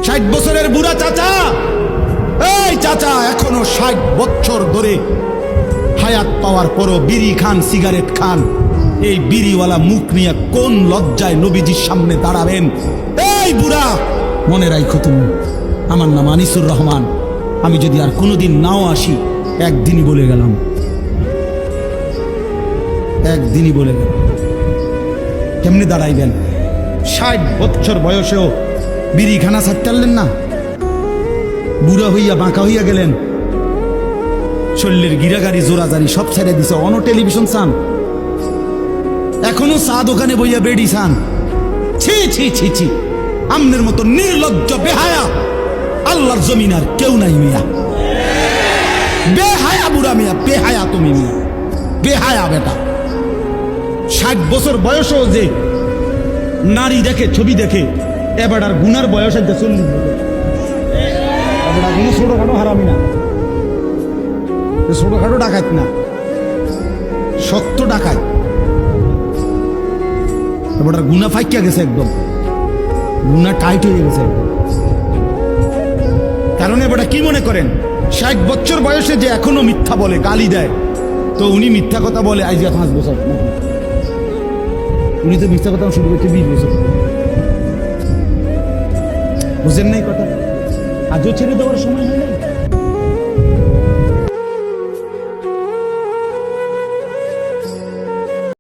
60 বছরের বুড়া চাচা, এই চাচা এখনো 60 বছর ধরে হায়াত পাওয়ার পরও বিড়ি খান, সিগারেট খান। এই বিড়িওয়ালা মুখ নিয়ে কোন লজ্জায় নবীজির সামনে দাঁড়াবেন? এই বুড়া, মনে রাখো তুমি, আমার নাম আনিসুর রহমান। আমি যদি আর কোনোদিন নাও আসি, একদিনই বলে গেলাম, একদিনই বলে গেলাম। কেমনি দাঁড়াইবেন? 60 বছর বয়সেও বিড়ি খানা ছাড়তেন না, বুড়া হইয়া বাঁকা হইয়া গেলেন, শরীরের গিরাগাড়ি জোরাজারি সব ছেড়ে দিছে। অন টেলিভিশন চান, এখনো চা দোকানে বইয়া বেড়ি চান। ছি ছি ছি ছি, আমনের মতো নির্লজ্জ বেহায়া আল্লাহর জমিন আর কেউ নাই মিয়া। বেহায়া বুড়া মিয়া, বেহায়া তুমি মিয়া, বেহায়া বেটা। 60 বছর বয়সও যে নারী দেখে, ছবি দেখে, এবার আর গুনার বয়স আছে 40 বছর। এবার কোনো ছোটখাটো হারামি না, ছোটখাটো ডাকাত না, সত্য ডাকাত। এবার গুনা ফাইকিয়া গেছে, একদম গুনা টাইট হয়ে গেছে একদম। কারণ এবার কি মনে করেন, 60 বছর বয়সে যে এখনো মিথ্যা বলে, গালি দেয়, তো উনি মিথ্যা কথা বলে আজ 5 বছর। উনি তো মিথ্যা কথা শুরু করতে 20 বছর। বুঝেন নাই কথা? আজও ছেড়ে দেওয়ার সময় হয় না।